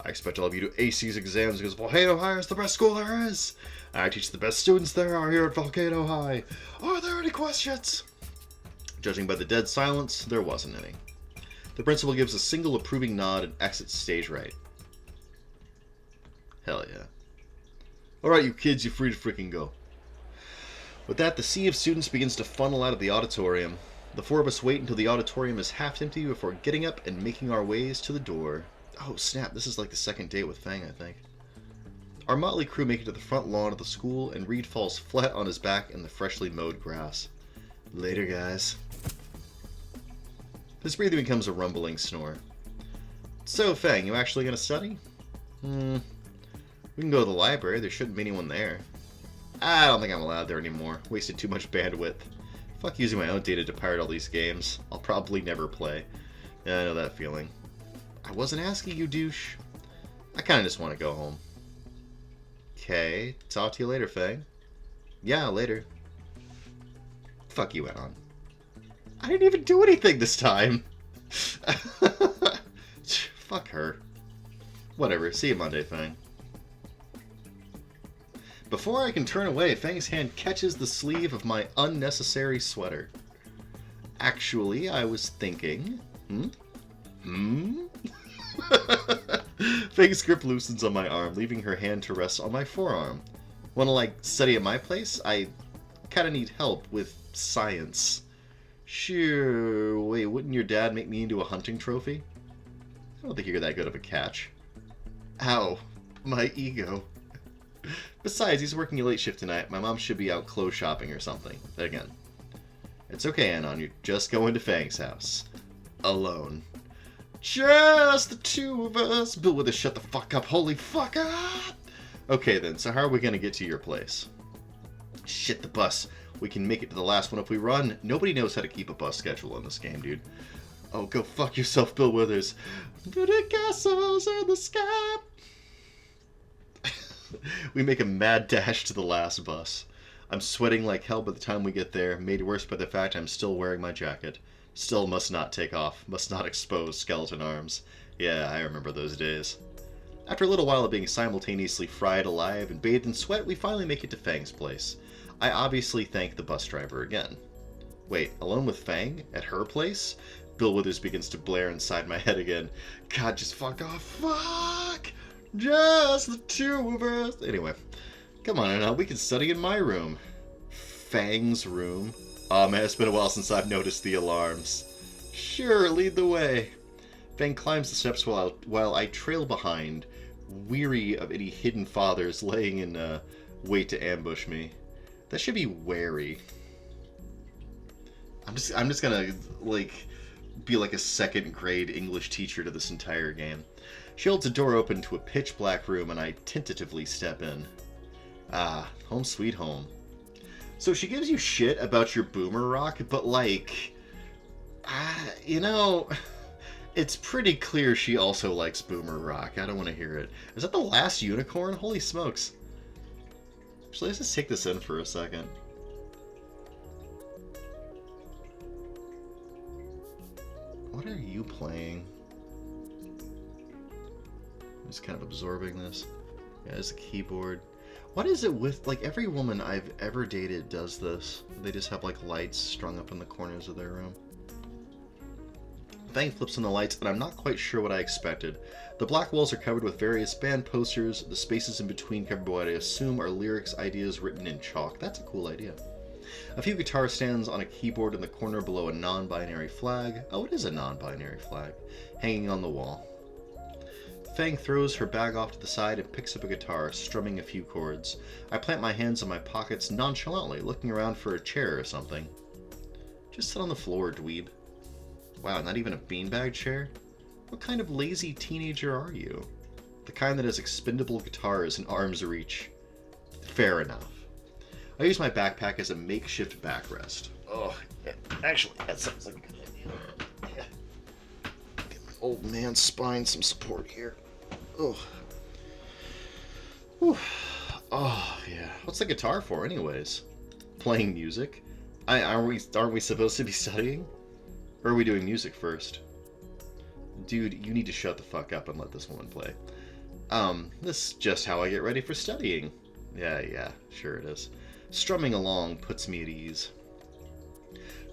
I expect all of you to ace these exams because Volcano High is the best school there is. I teach the best students there are here at Volcano High. Are there any questions? Judging by the dead silence, there wasn't any. The principal gives a single approving nod and exits stage right. Hell yeah. Alright, you kids, you're free to freaking go. With that, the sea of students begins to funnel out of the auditorium. The four of us wait until the auditorium is half empty before getting up and making our ways to the door. Oh snap, this is like the second date with Fang, I think. Our motley crew make it to the front lawn of the school, and Reed falls flat on his back in the freshly mowed grass. Later, guys. His breathing becomes a rumbling snore. So, Fang, you actually gonna study? We can go to the library, there shouldn't be anyone there. I don't think I'm allowed there anymore. Wasted too much bandwidth. Fuck using my own data to pirate all these games. I'll probably never play. Yeah, I know that feeling. I wasn't asking you, douche. I kinda just want to go home. Okay, talk to you later, Fang. Yeah, later. Fuck you, Anon. I didn't even do anything this time. Fuck her. Whatever, see you Monday, Fang. Before I can turn away, Fang's hand catches the sleeve of my unnecessary sweater. Actually, I was thinking... Fang's grip loosens on my arm, leaving her hand to rest on my forearm. Wanna, like, study at my place? I kinda need help with science. Sure, wait, wouldn't your dad make me into a hunting trophy? I don't think you're that good of a catch. Ow, my ego. Besides, he's working a late shift tonight. My mom should be out clothes shopping or something. Then again, it's okay, Anon. You're just going to Fang's house. Alone. Just the two of us. Bill Withers, shut the fuck up. Holy fuck up! Okay then, so how are we gonna get to your place? Shit, the bus. We can make it to the last one if we run. Nobody knows how to keep a bus schedule in this game, dude. Oh, go fuck yourself, Bill Withers. The castles in the sky. We make a mad dash to the last bus. I'm sweating like hell by the time we get there, made worse by the fact I'm still wearing my jacket. Still must not take off, must not expose skeleton arms. Yeah, I remember those days. After a little while of being simultaneously fried alive and bathed in sweat, we finally make it to Fang's place. I obviously thank the bus driver again. Wait, alone with Fang? At her place? Bill Withers begins to blare inside my head again. God, just fuck off. Fuck! Just the two of us. Anyway, come on now, we can study in my room. Fang's room. Oh man, it's been a while since I've noticed the alarms. Sure, lead the way. Fang climbs the steps while I trail behind, weary of any hidden fathers laying in wait to ambush me. That should be wary. I'm just gonna like be like a second grade English teacher to this entire game. She holds a door open to a pitch black room and I tentatively step in. Ah, home sweet home. So she gives you shit about your boomer rock, but like, you know, it's pretty clear she also likes boomer rock. I don't want to hear it. Is that the last unicorn? Holy smokes. Actually, let's just take this in for a second. What are you playing? I'm just kind of absorbing this. Yeah, there's a keyboard. What is it with, like, every woman I've ever dated does this. They just have, like, lights strung up in the corners of their room. Fang flips on the lights, and I'm not quite sure what I expected. The black walls are covered with various band posters, the spaces in between covered by what I assume are lyrics ideas written in chalk. That's a cool idea. A few guitar stands on a keyboard in the corner below a non-binary flag. Oh, it is a non-binary flag. Hanging on the wall. Fang throws her bag off to the side and picks up a guitar, strumming a few chords. I plant my hands in my pockets nonchalantly, looking around for a chair or something. Just sit on the floor, dweeb. Wow, not even a beanbag chair? What kind of lazy teenager are you? The kind that has expendable guitars in arm's reach. Fair enough. I use my backpack as a makeshift backrest. Oh, actually, that sounds like a good idea. Yeah. Give my old man's spine some support here. Oh. Whew. Oh, yeah. What's the guitar for, anyways? Playing music? Aren't we supposed to be studying? Or are we doing music first? Dude, you need to shut the fuck up and let this woman play. This is just how I get ready for studying. Yeah, sure it is. Strumming along puts me at ease.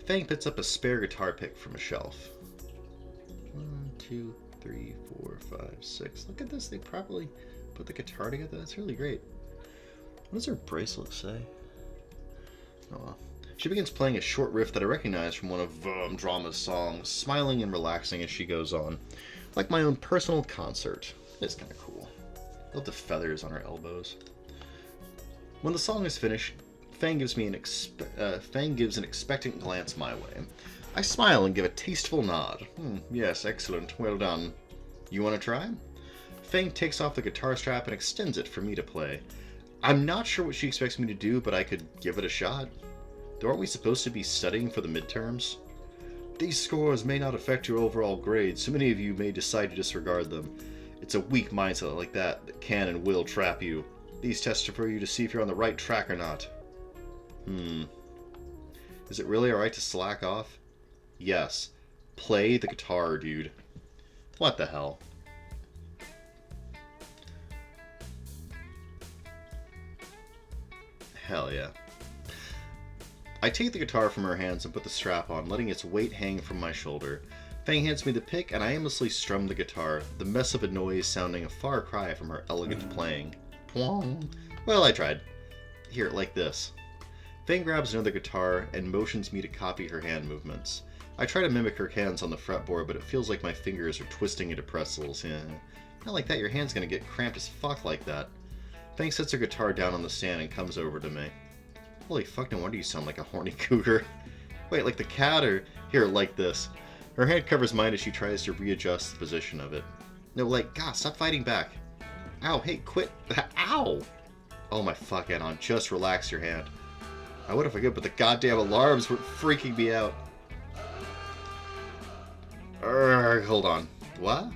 Fang picks up a spare guitar pick from a shelf. 1, 2, 3, 4, 5, 6. Look at this, they properly put the guitar together. That's really great. What does her bracelet say? Oh well. She begins playing a short riff that I recognize from one of Drama's songs, smiling and relaxing as she goes on. Like my own personal concert. It's kind of cool. I love the feathers on her elbows. When the song is finished, Fang gives an expectant glance my way. I smile and give a tasteful nod. Yes, excellent. Well done. You want to try? Fang takes off the guitar strap and extends it for me to play. I'm not sure what she expects me to do, but I could give it a shot. Though aren't we supposed to be studying for the midterms? These scores may not affect your overall grade, so many of you may decide to disregard them. It's a weak mindset like that can and will trap you. These tests are for you to see if you're on the right track or not. Is it really alright to slack off? Yes. Play the guitar, dude. What the hell? Hell yeah. I take the guitar from her hands and put the strap on, letting its weight hang from my shoulder. Fang hands me the pick, and I aimlessly strum the guitar, the mess of a noise sounding a far cry from her elegant playing. Pwong. Well, I tried. Here, like this. Fang grabs another guitar and motions me to copy her hand movements. I try to mimic her hands on the fretboard, but it feels like my fingers are twisting into pretzels. Yeah. Not like that, your hand's gonna get cramped as fuck like that. Fang sets her guitar down on the stand and comes over to me. Holy fuck, no wonder you sound like a horny cougar. Wait, like the cat or... Here, like this. Her hand covers mine as she tries to readjust the position of it. No, like, God, stop fighting back. Ow, hey, quit. Ow! Oh my fuck, Anon, just relax your hand. I would if I could, but the goddamn alarms were freaking me out. Hold on. What?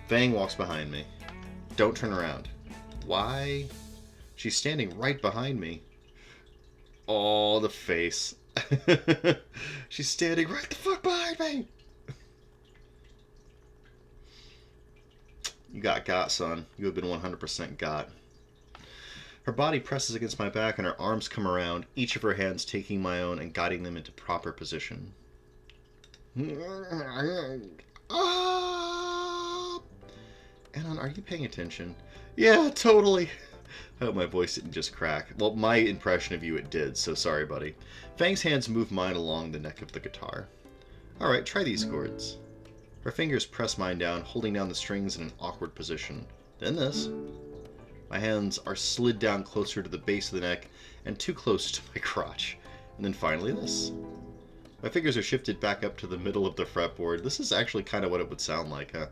Fang walks behind me. Don't turn around. Why? She's standing right behind me. Oh, the face. She's standing right the fuck behind me. You got, son. You have been 100% got. Her body presses against my back and her arms come around, each of her hands taking my own and guiding them into proper position. Anon, are you paying attention? Yeah, totally. I hope my voice didn't just crack. Well, my impression of you it did, so sorry, buddy. Fang's hands move mine along the neck of the guitar. Alright, try these chords. Her fingers press mine down, holding down the strings in an awkward position. Then this. My hands are slid down closer to the base of the neck and too close to my crotch. And then finally this. My fingers are shifted back up to the middle of the fretboard. This is actually kind of what it would sound like, huh?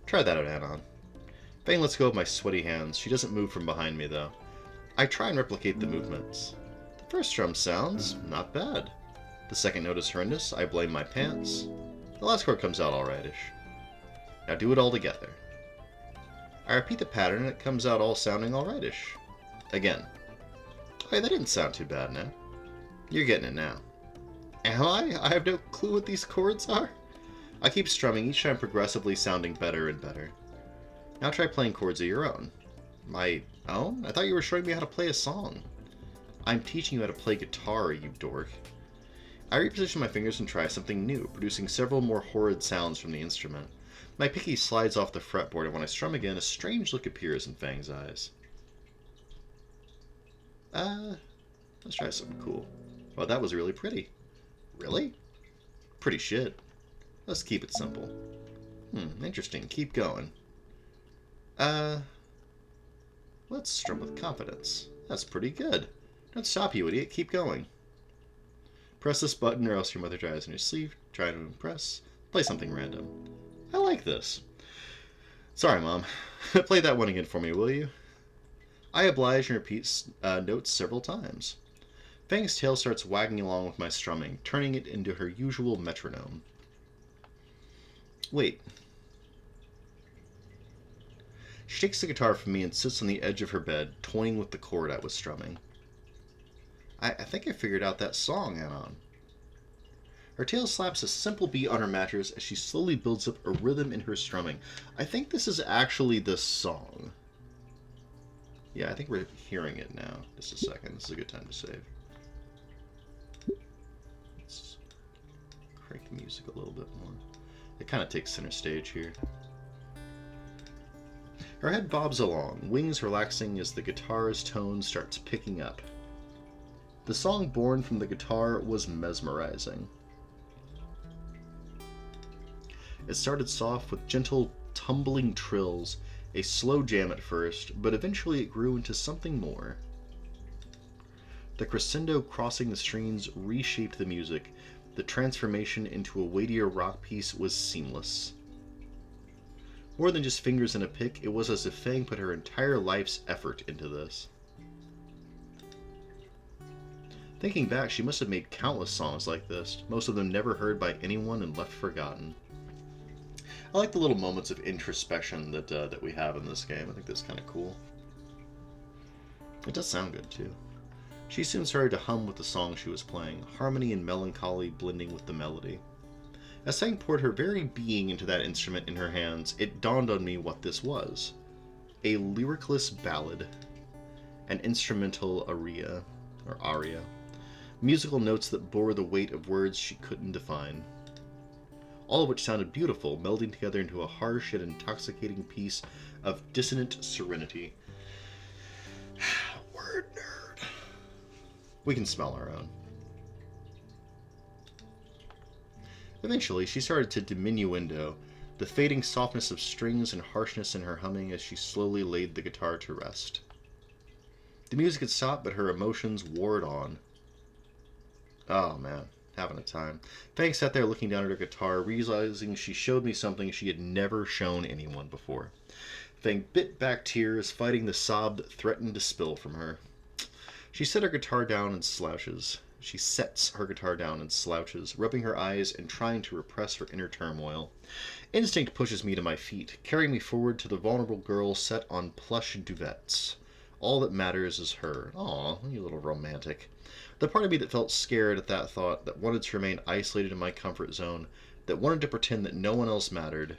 Try that out, Anon. Fang lets go of my sweaty hands. She doesn't move from behind me, though. I try and replicate the movements. The first drum sounds not bad. The second note is horrendous. I blame my pants. The last chord comes out alrightish. Now do it all together. I repeat the pattern and it comes out all sounding alrightish. Again. Hey, that didn't sound too bad now. You're getting it now. Am I? I have no clue what these chords are. I keep strumming, each time progressively sounding better and better. Now try playing chords of your own. My own? I thought you were showing me how to play a song. I'm teaching you how to play guitar, you dork. I reposition my fingers and try something new, producing several more horrid sounds from the instrument. My picky slides off the fretboard, and when I strum again, a strange look appears in Fang's eyes. Let's try something cool. Well, that was really pretty. Really? Pretty shit. Let's keep it simple. Interesting. Keep going. Let's strum with confidence. That's pretty good. Don't stop, you idiot. Keep going. Press this button or else your mother dies on your sleeve. Try to impress. Play something random. I like this. Sorry, Mom. Play that one again for me, will you? I oblige and repeat notes several times. Fang's tail starts wagging along with my strumming, turning it into her usual metronome. Wait. She takes the guitar from me and sits on the edge of her bed, toying with the chord I was strumming. I think I figured out that song, Anon. Her tail slaps a simple beat on her mattress as she slowly builds up a rhythm in her strumming. I think this is actually the song. Yeah, I think we're hearing it now. Just a second. This is a good time to save. Let's crank the music a little bit more. It kind of takes center stage here. Her head bobs along, wings relaxing as the guitar's tone starts picking up. The song born from the guitar was mesmerizing. It started soft with gentle, tumbling trills, a slow jam at first, but eventually it grew into something more. The crescendo crossing the strings reshaped the music. The transformation into a weightier rock piece was seamless. More than just fingers and a pick, it was as if Fang put her entire life's effort into this. Thinking back, she must have made countless songs like this, most of them never heard by anyone and left forgotten. I like the little moments of introspection that we have in this game. I think that's kind of cool. It does sound good, too. She soon started to hum with the song she was playing, harmony and melancholy blending with the melody. As Fang poured her very being into that instrument in her hands, it dawned on me what this was. A lyricless ballad. An instrumental aria. Musical notes that bore the weight of words she couldn't define. All of which sounded beautiful, melding together into a harsh yet intoxicating piece of dissonant serenity. Word nerd. We can smell our own. Eventually, she started to diminuendo, the fading softness of strings and harshness in her humming as she slowly laid the guitar to rest. The music had stopped, but her emotions wore it on. Oh, man. Having a time. Fang sat there looking down at her guitar, realizing she showed me something she had never shown anyone before. Fang bit back tears, fighting the sob that threatened to spill from her. She sets her guitar down and slouches, rubbing her eyes and trying to repress her inner turmoil. Instinct pushes me to my feet, carrying me forward to the vulnerable girl set on plush duvets. All that matters is her. Aw, you little romantic. The part of me that felt scared at that thought, that wanted to remain isolated in my comfort zone, that wanted to pretend that no one else mattered,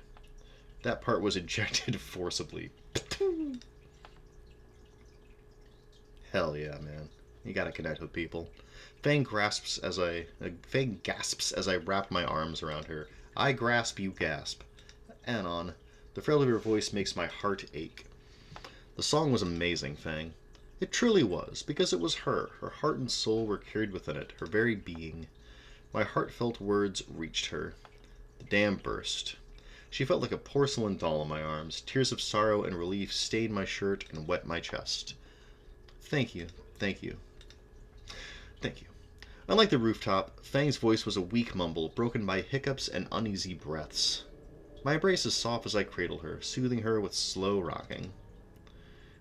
that part was ejected forcibly. Hell yeah, man. You gotta connect with people. Fang gasps as I wrap my arms around her. I grasp, you gasp. Anon. The frailty of her voice makes my heart ache. The song was amazing, Fang. It truly was, because it was her. Her heart and soul were carried within it, her very being. My heartfelt words reached her. The dam burst. She felt like a porcelain doll in my arms. Tears of sorrow and relief stained my shirt and wet my chest. Thank you, thank you. Thank you. Unlike the rooftop, Fang's voice was a weak mumble, broken by hiccups and uneasy breaths. My embrace is soft as I cradle her, soothing her with slow rocking.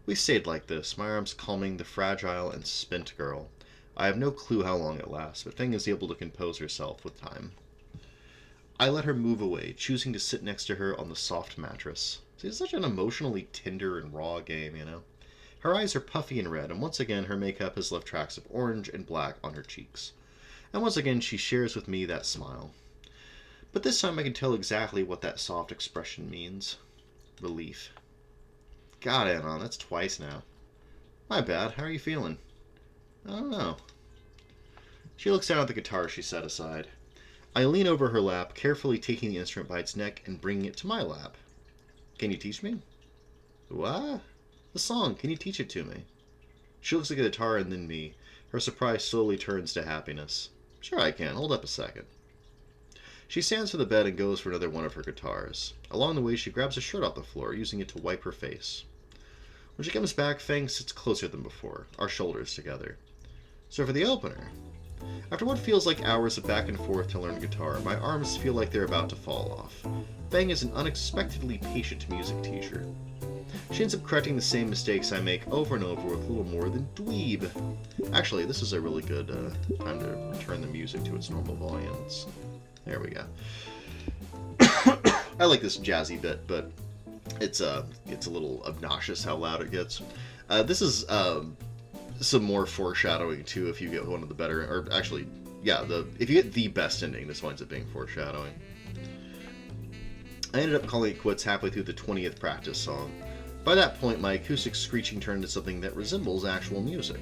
We stayed like this, my arms calming the fragile and spent girl. I have no clue how long it lasts, but Fang is able to compose herself with time. I let her move away, choosing to sit next to her on the soft mattress. See, it's such an emotionally tender and raw game, you know? Her eyes are puffy and red, and once again her makeup has left tracks of orange and black on her cheeks. And once again she shares with me that smile. But this time I can tell exactly what that soft expression means. Relief. God, Anon, that's twice now. My bad, how are you feeling? I don't know. She looks down at the guitar she set aside. I lean over her lap, carefully taking the instrument by its neck and bringing it to my lap. Can you teach me? What? The song, can you teach it to me? She looks at the guitar and then me. Her surprise slowly turns to happiness. Sure I can, hold up a second. She stands to the bed and goes for another one of her guitars. Along the way, she grabs a shirt off the floor, using it to wipe her face. When she comes back, Fang sits closer than before, our shoulders together. So for the opener, After what feels like hours of back and forth to learn guitar, my arms feel like they're about to fall off. Fang is an unexpectedly patient music teacher. She ends up correcting the same mistakes I make over and over with little more than dweeb. Actually, this is a really good time to return the music to its normal volumes. There we go. I like this jazzy bit, but it's a little obnoxious how loud it gets. This is some more foreshadowing too if you get one of the better, or actually, yeah, if you get the best ending, this winds up being foreshadowing. I ended up calling it quits halfway through the 20th practice song. By that point, my acoustic screeching turned into something that resembles actual music.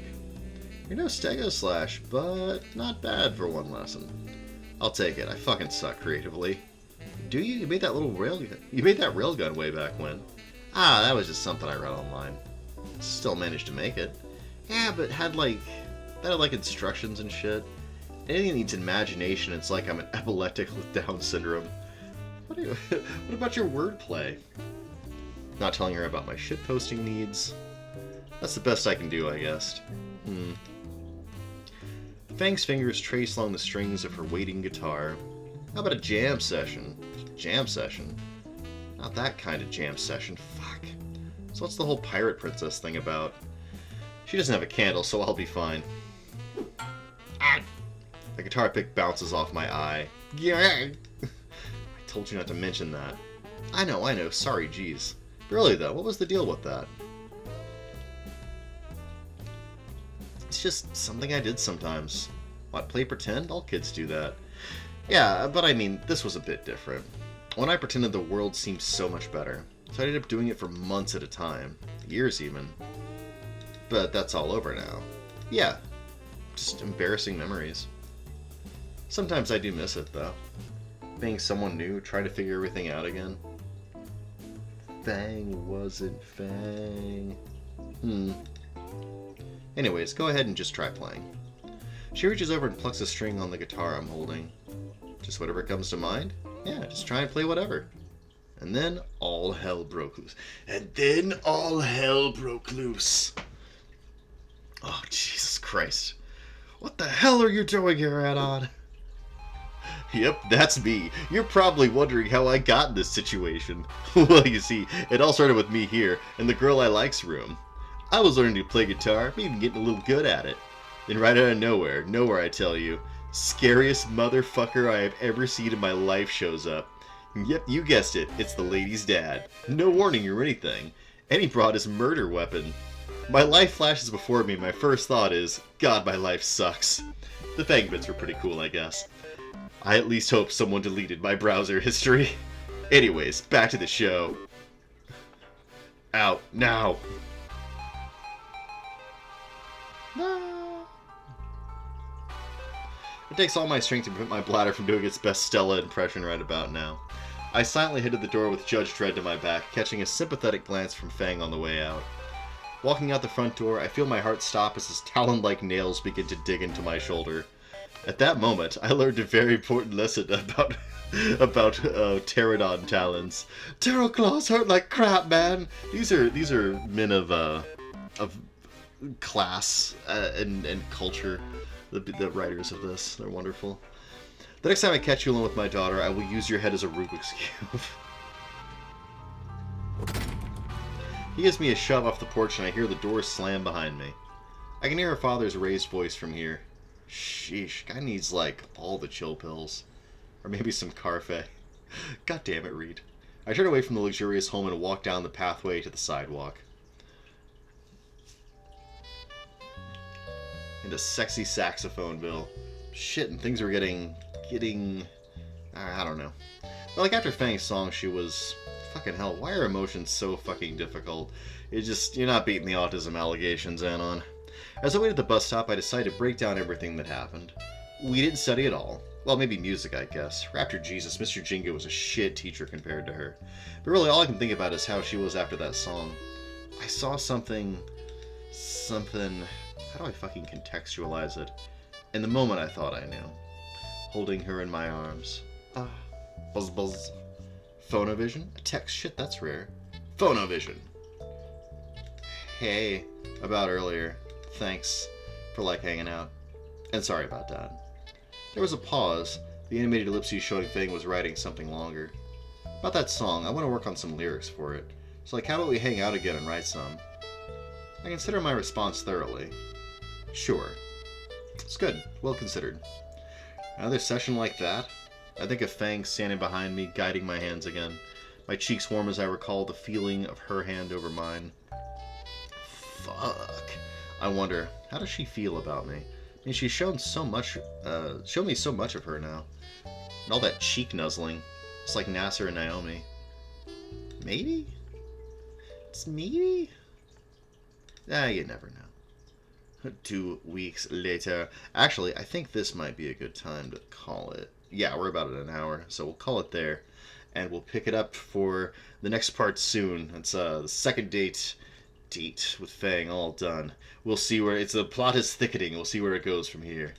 You're no stego slash, but not bad for one lesson. I'll take it. I fucking suck creatively. Do you? You made that railgun way back when. Ah, that was just something I read online. Still managed to make it. Yeah, but that had like instructions and shit. Anything that needs imagination, it's like I'm an epileptic with Down syndrome. What about your wordplay? Not telling her about my shitposting needs. That's the best I can do, I guess. Fang's fingers trace along the strings of her waiting guitar. How about a jam session? Jam session? Not that kind of jam session. Fuck. So what's the whole pirate princess thing about? She doesn't have a candle, so I'll be fine. Ah! The guitar pick bounces off my eye. Yeah. I told you not to mention that. I know. Sorry, geez. Really, though, what was the deal with that? It's just something I did sometimes. What, play pretend? All kids do that. Yeah, but I mean, this was a bit different. When I pretended, the world seemed so much better. So I ended up doing it for months at a time. Years, even. But that's all over now. Yeah, just embarrassing memories. Sometimes I do miss it, though. Being someone new, trying to figure everything out again. Fang wasn't Fang. Anyways, go ahead and just try playing. She reaches over and plucks a string on the guitar I'm holding. Just whatever comes to mind? Yeah, just try and play whatever. And then all hell broke loose. Oh, Jesus Christ. What the hell are you doing here, Adon? Yep, that's me. You're probably wondering how I got in this situation. Well, you see, it all started with me here, in the girl I like's room. I was learning to play guitar, even getting a little good at it. Then right out of nowhere I tell you, scariest motherfucker I have ever seen in my life shows up. Yep, you guessed it, it's the lady's dad. No warning or anything. And he brought his murder weapon. My life flashes before me, my first thought is, God, my life sucks. The Fang bits were pretty cool, I guess. I at least hope someone deleted my browser history. Anyways, back to the show. Out, now! No. It takes all my strength to prevent my bladder from doing its best Stella impression right about now. I silently head to the door with Judge Dredd to my back, catching a sympathetic glance from Fang on the way out. Walking out the front door, I feel my heart stop as his talon-like nails begin to dig into my shoulder. At that moment, I learned a very important lesson about pterodon talons. Ptero claws hurt like crap, man. These are men of class and culture. The writers of this, they're wonderful. The next time I catch you alone with my daughter, I will use your head as a Rubik's Cube. He gives me a shove off the porch and I hear the door slam behind me. I can hear her father's raised voice from here. Sheesh, guy needs, like, all the chill pills. Or maybe some Carfe. God damn it, Reed. I turn away from the luxurious home and walk down the pathway to the sidewalk. Into sexy saxophoneville. Shit, and things were getting... I don't know. But, like, after Fang's song, she was... Fucking hell, why are emotions so fucking difficult? You're not beating the autism allegations, Anon. As I waited at the bus stop, I decided to break down everything that happened. We didn't study at all. Well, maybe music, I guess. Raptor Jesus, Mr. Jingo was a shit teacher compared to her. But really, all I can think about is how she was after that song. I saw something... How do I fucking contextualize it? In the moment, I thought I knew. Holding her in my arms. Ah. Buzz buzz. Phonovision? A text? Shit, that's rare. Phonovision. Hey. About earlier. Thanks for, hanging out. And sorry about that. There was a pause. The animated ellipses showing Fang was writing something longer. About that song, I want to work on some lyrics for it. So like, how about we hang out again and write some? I consider my response thoroughly. Sure. It's good. Well considered. Another session like that? I think of Fang standing behind me, guiding my hands again. My cheeks warm as I recall the feeling of her hand over mine. Fuck. I wonder, how does she feel about me? I mean, she's shown me so much of her now. And all that cheek nuzzling. It's like Nasser and Naomi. Maybe? It's maybe? You never know. 2 weeks later. Actually, I think this might be a good time to call it. Yeah, we're about at an hour, so we'll call it there. And we'll pick it up for the next part soon. It's the second date with Fang all done. We'll see where the plot is thickening. We'll see where it goes from here.